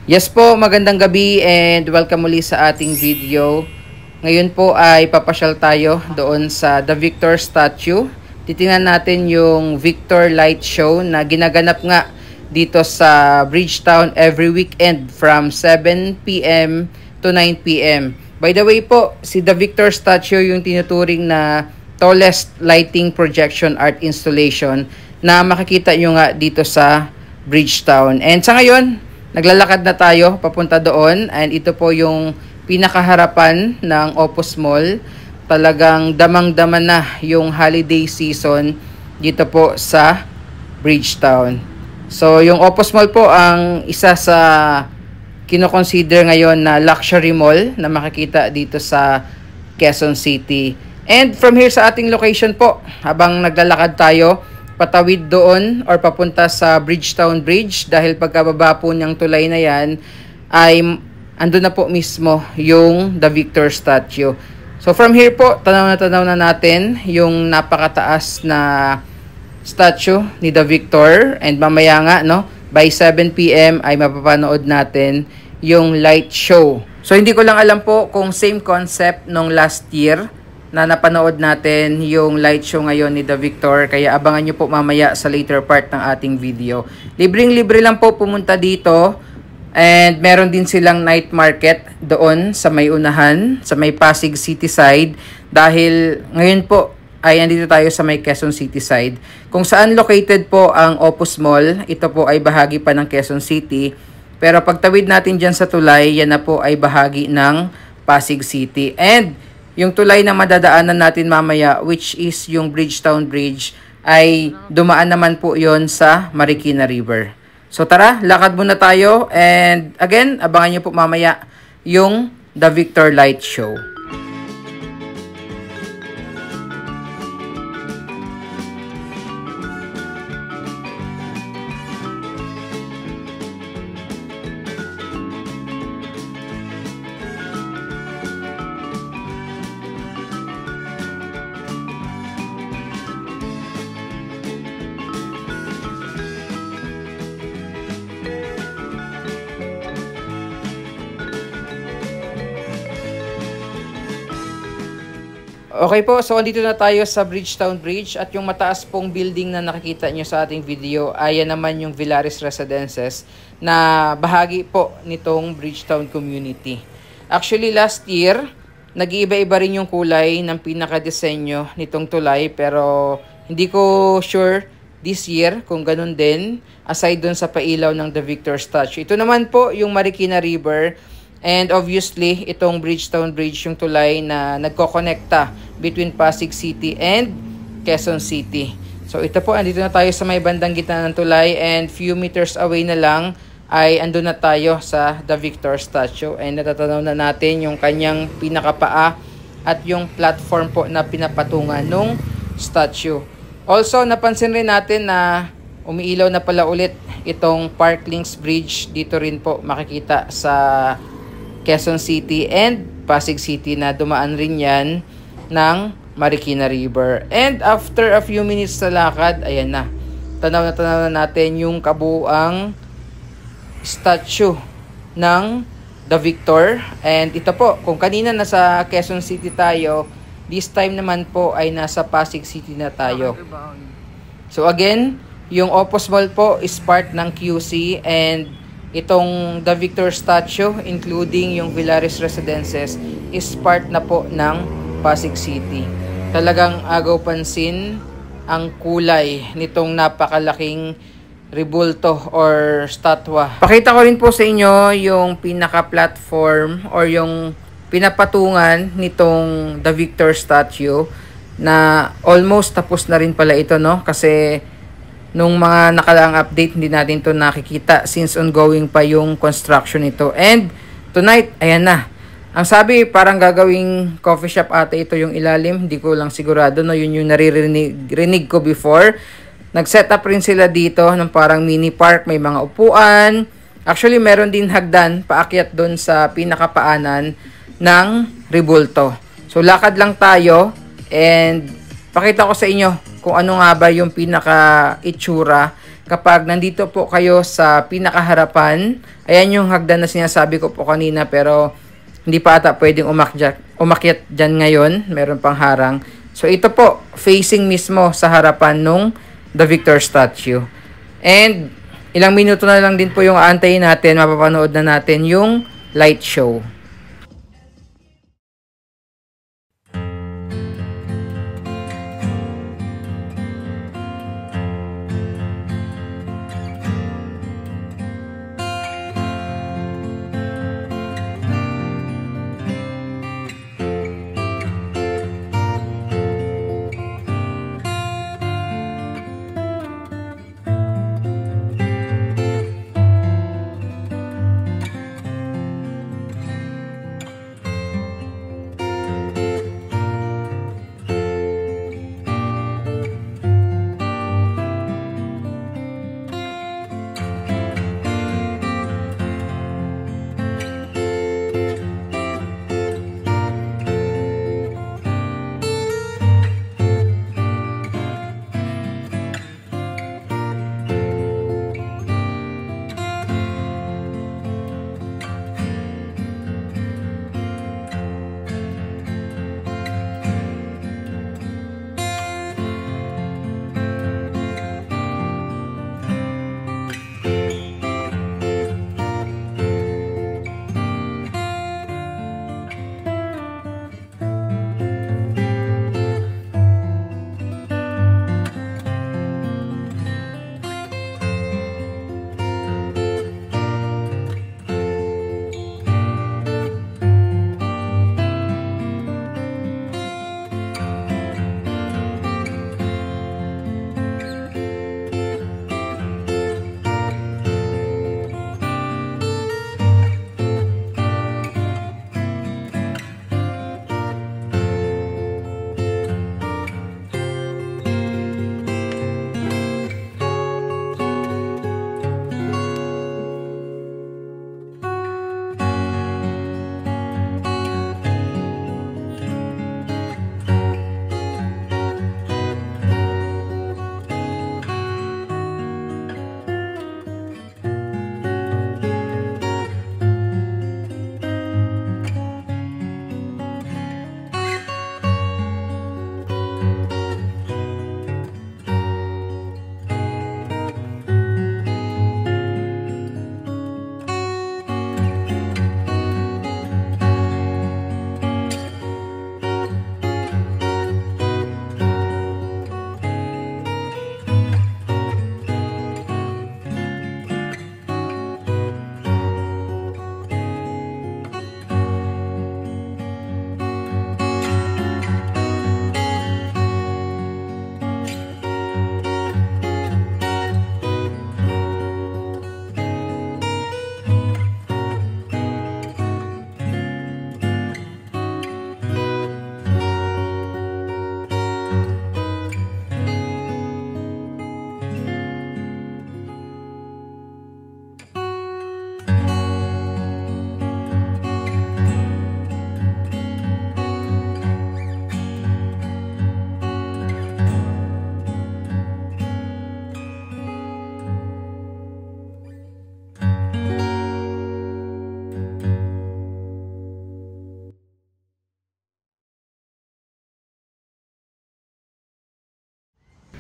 Yes po, magandang gabi and welcome muli sa ating video. Ngayon po ay papasyal tayo doon sa The Victor statue. Titingnan natin yung Victor Light Show na ginaganap nga dito sa Bridgetown every weekend from 7 p.m. to 9 p.m. By the way po, si The Victor statue yung tinuturing na tallest lighting projection art installation na makikita nyo nga dito sa Bridgetown. And sa ngayon, naglalakad na tayo papunta doon and ito po yung pinakaharapan ng Opus Mall. Talagang damang-dama na yung holiday season dito po sa Bridgetown. So yung Opus Mall po ang isa sa kino-consider ngayon na luxury mall na makikita dito sa Quezon City. And from here sa ating location po, habang naglalakad tayo, patawid doon or papunta sa Bridgetown Bridge dahil pagkababa po niyang tulay na yan ay andun na po mismo yung The Victor statue. So from here po, tanaw na natin yung napakataas na statue ni The Victor and mamaya nga no, by 7 p.m. ay mapapanood natin yung light show. So hindi ko lang alam po kung same concept nung last year na napanood natin yung light show ngayon ni The Victor. Kaya abangan nyo po mamaya sa later part ng ating video. Libreng-libre lang po pumunta dito. And meron din silang night market doon sa may unahan, sa may Pasig City side. Dahil ngayon po ay andito tayo sa may Quezon City side. Kung saan located po ang Opus Mall, ito po ay bahagi pa ng Quezon City. Pero pagtawid natin dyan sa tulay, yan na po ay bahagi ng Pasig City. And yung tulay na madadaanan natin mamaya, which is yung Bridgetown Bridge, ay dumaan naman po yon sa Marikina River. So tara, lakad muna tayo. And again, abangan nyo po mamaya yung The Victor Light Show. Okay po, so andito na tayo sa Bridgetown Bridge at yung mataas pong building na nakikita nyo sa ating video ay yan naman yung Villaris Residences na bahagi po nitong Bridgetown community. Actually last year, nag-iiba-iba rin yung kulay ng pinaka-disenyo nitong tulay pero hindi ko sure this year kung ganun din aside dun sa pailaw ng The Victor statue. Ito naman po yung Marikina River. And obviously, itong Bridgetown Bridge yung tulay na nagko-connecta between Pasig City and Quezon City. So ito po, andito na tayo sa may bandang gitna ng tulay and few meters away na lang ay andun na tayo sa The Victor statue. And natatanaw na natin yung kanyang pinakapaa at yung platform po na pinapatungan ng statue. Also, napansin rin natin na umiilaw na pala ulit itong Parklinks Bridge. Dito rin po makikita sa Quezon City and Pasig City na dumaan rin yan ng Marikina River. And after a few minutes na lakad, ayan na. Tanaw na natin yung kabuang statue ng The Victor. And ito po, kung kanina nasa Quezon City tayo, this time naman po ay nasa Pasig City na tayo. So again, yung Opus Mall po is part ng QC and itong The Victor statue, including yung Villaris Residences, is part na po ng Pasig City. Talagang agaw pansin ang kulay nitong napakalaking rebulto or statwa. Pakita ko rin po sa inyo yung pinaka-platform or yung pinapatungan nitong The Victor statue na almost tapos na rin pala ito, no? Kasi nung mga nakalaang update, hindi natin to nakikita since ongoing pa yung construction nito. And tonight, ayan na. Ang sabi, parang gagawing coffee shop ata ito yung ilalim. Hindi ko lang sigurado, no? Yun yung naririnig ko before. Nag-set up rin sila dito ng parang mini park. May mga upuan. Actually, meron din hagdan paakyat doon sa pinakapaanan ng rebulto. So, lakad lang tayo and pakita ko sa inyo kung ano nga ba yung pinaka-itsura kapag nandito po kayo sa pinakaharapan. Ayan yung hagdan na sinasabi ko po kanina, pero hindi pa ata pwedeng umakyat dyan ngayon. Meron pang harang. So ito po, facing mismo sa harapan nung The Victor statue. And ilang minuto na lang din po yung aantayin natin, mapapanood na natin yung light show.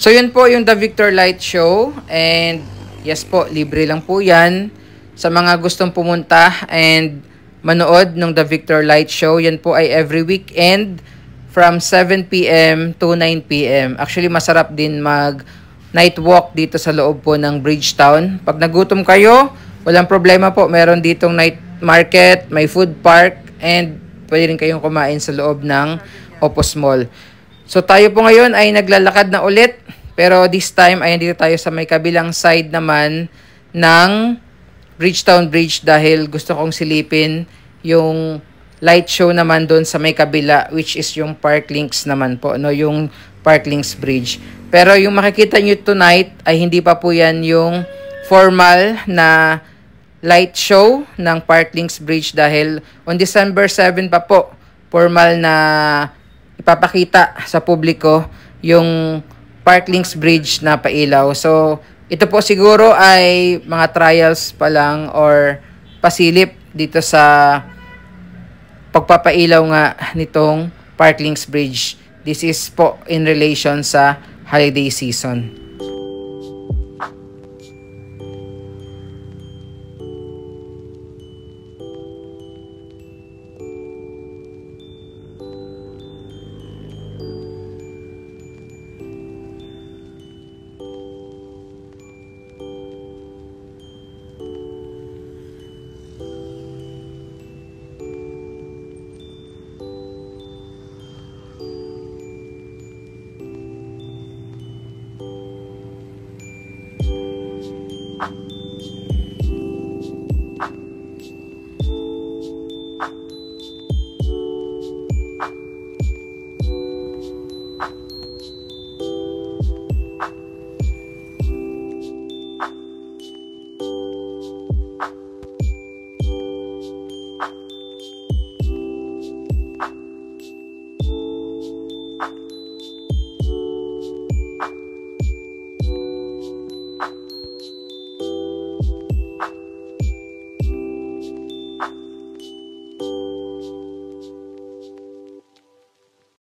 So yun po yung The Victor Light Show, and yes po, libre lang po yan sa mga gustong pumunta and manood ng The Victor Light Show. Yan po ay every weekend from 7 p.m. to 9 p.m. Actually, masarap din mag night walk dito sa loob po ng Bridgetown. Pag nagutom kayo, walang problema po. Meron ditong night market, may food park, and pwede rin kayong kumain sa loob ng Opus Mall. So tayo po ngayon ay naglalakad na ulit, pero this time ay dito tayo sa may kabilang side naman ng Bridgetown Bridge dahil gusto kong silipin yung light show naman doon sa may kabila, which is yung Parklinks naman po, no, yung Parklinks Bridge. Pero yung makikita nyo tonight ay hindi pa po yan yung formal na light show ng Parklinks Bridge dahil on December 7 pa po formal na ipapakita sa publiko yung Parklinks Bridge na pailaw. So Ito po siguro ay mga trials pa lang or pasilip dito sa pagpapailaw nga nitong Parklinks Bridge. This is po in relation sa holiday season.